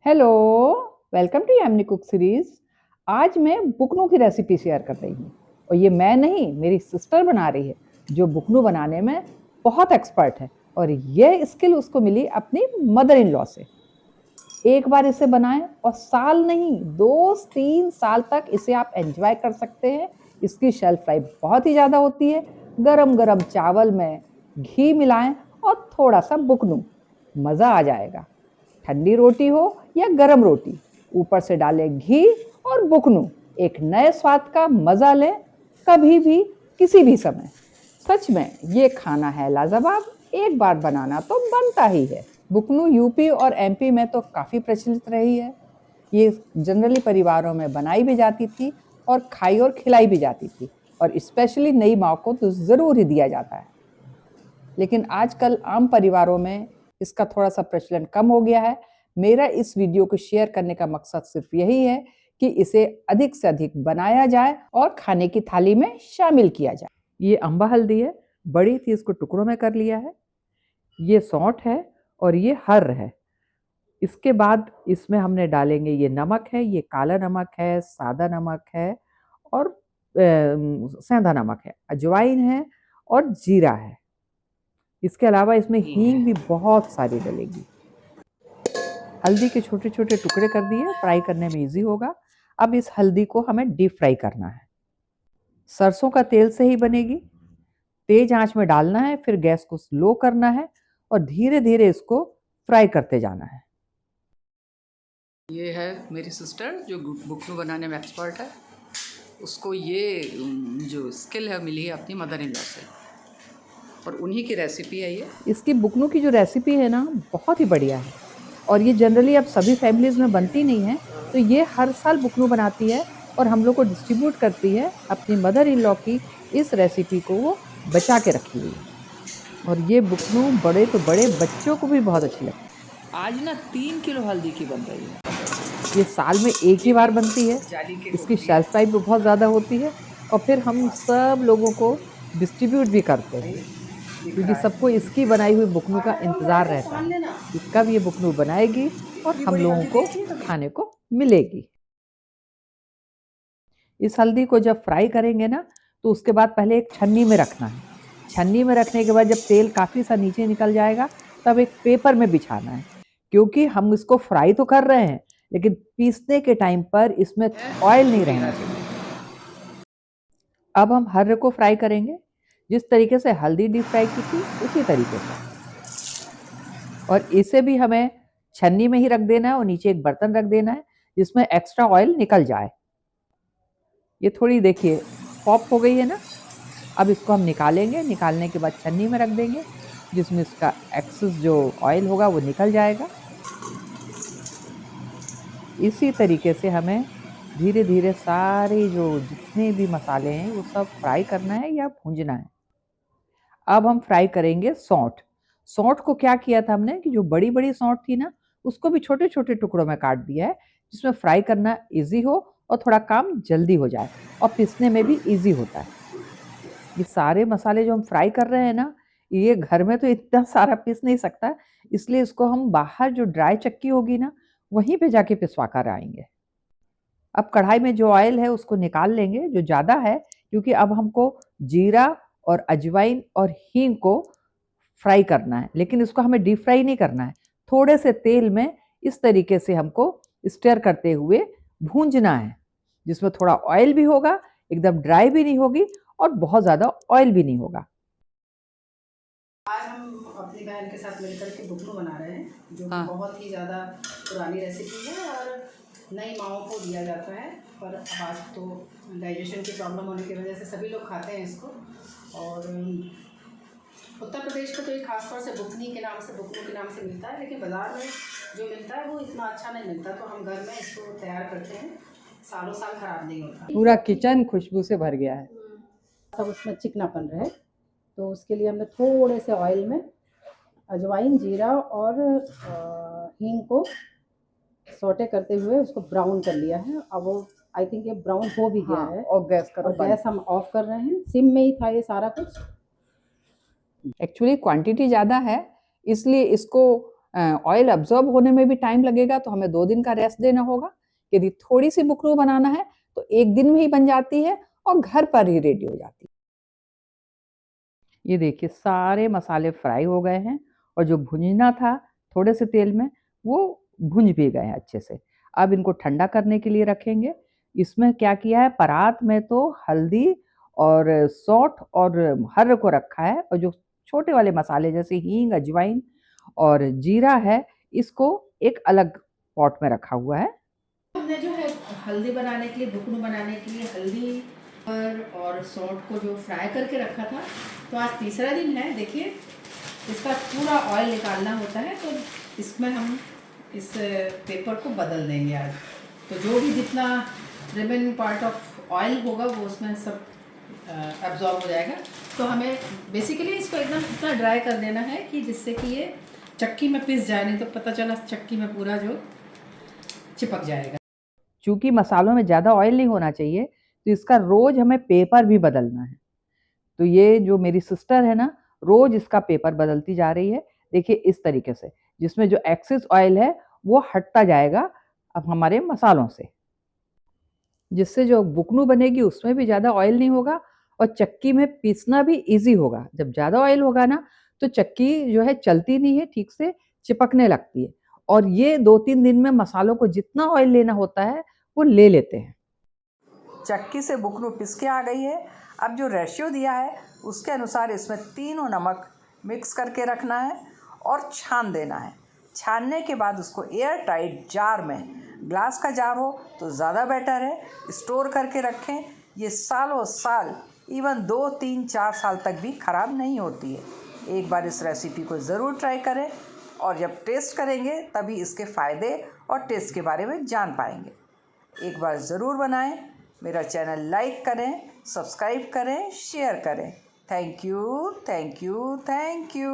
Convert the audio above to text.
Hello, welcome to Yamini cook series. आज मैं बुकनू की रेसिपी शेयर कर रही हूँ और ये मैं नहीं, मेरी सिस्टर बना रही है जो बुकनू बनाने में बहुत एक्सपर्ट है। और ये स्किल उसको मिली अपनी मदर इन लॉ से। एक बार इसे बनाएं और साल नहीं 2-3 साल तक इसे आप एंजॉय कर सकते हैं। इसकी शेल्फ लाइफ बहुत ही ज़्यादा होती है। गरम गरम चावल में घी मिलाएं और थोड़ा सा बुकनू, मज़ा आ जाएगा। ठंडी रोटी हो या गरम रोटी, ऊपर से डालें घी और बुकनू, एक नए स्वाद का मजा लें कभी भी किसी भी समय। सच में ये खाना है लाजवाब, एक बार बनाना तो बनता ही है। बुकनू यूपी और एमपी में तो काफ़ी प्रचलित रही है। ये जनरली परिवारों में बनाई भी जाती थी और खाई और खिलाई भी जाती थी, और स्पेशली नई माँ को तो ज़रूर ही दिया जाता है। लेकिन आजकल आम परिवारों में इसका थोड़ा सा प्रचलन कम हो गया है। मेरा इस वीडियो को शेयर करने का मकसद सिर्फ यही है कि इसे अधिक से अधिक बनाया जाए और खाने की थाली में शामिल किया जाए। ये अम्बा हल्दी है, बड़ी थी, इसको टुकड़ों में कर लिया है। ये सौंठ है और ये हर्र है। इसके बाद इसमें हमने डालेंगे, ये नमक है, ये काला नमक है, सादा नमक है और सेंधा नमक है, अजवाइन है और जीरा है। इसके अलावा इसमें हींग भी बहुत सारी डलेगी। हल्दी के छोटे छोटे टुकड़े कर दिए, फ्राई करने में इजी होगा। अब इस हल्दी को हमें डीप फ्राई करना है। सरसों का तेल से ही बनेगी। तेज आंच में डालना है, फिर गैस को स्लो करना है और धीरे धीरे इसको फ्राई करते जाना है। ये है मेरी सिस्टर जो बुकनू बनाने में एक्सपर्ट है। उसको ये जो स्किल है मिली है अपनी मदर इन लॉ से, और उन्हीं की रेसिपी है ये। इसकी बुकनू की जो रेसिपी है ना, बहुत ही बढ़िया है और ये जनरली अब सभी फैमिलीज में बनती नहीं है। तो ये हर साल बुकनू बनाती है और हम लोग को डिस्ट्रीब्यूट करती है। अपनी मदर इन लॉ की इस रेसिपी को वो बचा के रखी हुई है। और ये बुकनू बड़े तो बड़े बच्चों को भी बहुत अच्छी लगती है। आज ना 3 किलो हल्दी की बन रही है। ये साल में एक ही बार बनती है। जाली की इसकी होती है। शेल्फ लाइफ भी बहुत ज़्यादा होती है और फिर हम सब लोगों को डिस्ट्रीब्यूट भी करते हैं, क्योंकि सबको इसकी बनाई हुई बुकनू का इंतज़ार रहता है कि कब ये बुकनू बनाएगी और हम लोगों को खाने को मिलेगी। इस हल्दी को जब फ्राई करेंगे ना, तो उसके बाद पहले एक छन्नी में रखना है। छन्नी में रखने के बाद जब तेल काफ़ी सा नीचे निकल जाएगा, तब एक पेपर में बिछाना है, क्योंकि हम इसको फ्राई तो कर रहे हैं लेकिन पीसने के टाइम पर इसमें ऑयल नहीं रहना चाहिए। अब हम हर्र को फ्राई करेंगे, जिस तरीके से हल्दी डीप फ्राई की थी उसी तरीके से। और इसे भी हमें छन्नी में ही रख देना है और नीचे एक बर्तन रख देना है जिसमें एक्स्ट्रा ऑयल निकल जाए। ये थोड़ी देखिए पॉप हो गई है ना। अब इसको हम निकालेंगे, निकालने के बाद छन्नी में रख देंगे जिसमें इसका एक्सेस जो ऑयल होगा वो निकल जाएगा। इसी तरीके से हमें धीरे धीरे सारे जो जितने भी मसाले हैं वो सब फ्राई करना है या भूंजना है। अब हम फ्राई करेंगे सौंठ। सौंठ को क्या किया था हमने कि जो बड़ी बड़ी सौंठ थी ना, उसको भी छोटे छोटे टुकड़ों में काट दिया है, जिसमें फ्राई करना इजी हो और थोड़ा काम जल्दी हो जाए और पीसने में भी इजी होता है। ये सारे मसाले जो हम फ्राई कर रहे हैं ना, ये घर में तो इतना सारा पीस नहीं सकता, इसलिए इसको हम बाहर जो ड्राई चक्की होगी ना, वहीं पे जाके पिसवा कर आएंगे। अब कढ़ाई में जो ऑयल है उसको निकाल लेंगे जो ज़्यादा है, क्योंकि अब हमको जीरा और अजवाइन और हींग को फ्राई करना है, लेकिन इसको हमें डीप फ्राई नहीं करना है। थोड़े से तेल में इस तरीके से हमको स्टर करते हुए भूंजना है, जिसमें थोड़ा ऑयल भी होगा, एकदम ड्राई भी नहीं होगी और बहुत ज़्यादा ऑयल भी नहीं होगा। आज हम अपनी बहन के साथ मिलकर के बुकनू बना रहे हैं, जो हाँ। बहुत ही ज़्यादा पुरानी रेसिपी है और नई माओं को दिया जाता है। पर अब आज तो डाइजेशन की प्रॉब्लम होने की वजह से सभी लोग खाते हैं इसको। और उत्तर प्रदेश का तो एक खासतौर से बुकनी के नाम से, बुकनू के नाम से मिलता है, लेकिन बाज़ार में जो मिलता है वो इतना अच्छा नहीं मिलता। तो हम घर में इसको तैयार करते हैं, सालों साल ख़राब नहीं होता। पूरा किचन खुशबू से भर गया है। सब उसमें चिकनापन रहे, तो उसके लिए हमने थोड़े से ऑयल में अजवाइन, जीरा और हींग को सौटे करते हुए उसको ब्राउन कर लिया है। अब वो आई थिंक ये ब्राउन हो भी गया है। और गैस करो और गैस हम ऑफ कर रहे हैं, सिम में ही था ये सारा कुछ। एक्चुअली क्वांटिटी ज़्यादा है, इसलिए इसको ऑयल अब्जॉर्ब होने में भी टाइम लगेगा, तो हमें 2 दिन का रेस्ट देना होगा। यदि थोड़ी-सी बुकरू बनाना है, तो 1 दिन में ही बन जाती है और घर पर ही रेडी हो जाती है। ये देखिए सारे मसाले फ्राई हो गए हैं और जो भुनना था थोड़े से तेल में, वो भुन भी गए हैं अच्छे से। अब इनको ठंडा करने के लिए रखेंगे। इसमें क्या किया है, परात में तो हल्दी और सौंठ और हर्र को रखा है, और जो छोटे वाले मसाले जैसे हींग, अजवाइन और जीरा है, इसको एक अलग पॉट में रखा हुआ है। हमने जो है हल्दी बनाने के लिए, बुकनू बनाने के लिए हल्दी और सौंठ को जो फ्राई करके रखा था, तो आज तीसरा दिन है। देखिए इसका पूरा ऑयल निकालना होता है, तो इसमें हम इस पेपर को बदल देंगे आज। तो जो भी जितना रिमेनिंग पार्ट ऑफ ऑयल होगा वो उसमें सब एब्जॉर्ब हो जाएगा। तो हमें बेसिकली इसको एकदम इतना ड्राई कर देना है कि जिससे कि ये चक्की में पिस जाए, नहीं तो पता चला चक्की में पूरा जो चिपक जाएगा। चूँकि मसालों में ज़्यादा ऑयल नहीं होना चाहिए, तो इसका रोज़ हमें पेपर भी बदलना है। तो ये जो मेरी सिस्टर है ना, रोज़ इसका पेपर बदलती जा रही है। देखिए इस तरीके से, जिसमें जो एक्सेस ऑयल है, वो हटता जाएगा अब हमारे मसालों से। जिससे जो बुकनू बनेगी उसमें भी ज़्यादा ऑयल नहीं होगा और चक्की में पीसना भी ईज़ी होगा। जब ज़्यादा ऑयल होगा ना, तो चक्की जो है चलती नहीं है ठीक से, चिपकने लगती है। और ये 2-3 दिन में मसालों को जितना ऑयल लेना होता है, वो ले लेते हैं। चक्की से बुकनू पिस के आ गई है। अब जो रेशियो दिया है, उसके अनुसार इसमें तीनों नमक मिक्स करके रखना है और छान देना है। छानने के बाद उसको एयर टाइट जार में, ग्लास का जार हो तो ज़्यादा बेटर है, स्टोर करके रखें। ये सालों साल, इवन 2, 3, 4 साल तक भी ख़राब नहीं होती है। एक बार इस रेसिपी को ज़रूर ट्राई करें, और जब टेस्ट करेंगे तभी इसके फ़ायदे और टेस्ट के बारे में जान पाएंगे। एक बार ज़रूर बनाएं। मेरा चैनल लाइक करें, सब्सक्राइब करें, शेयर करें। Thank you, thank you, thank you.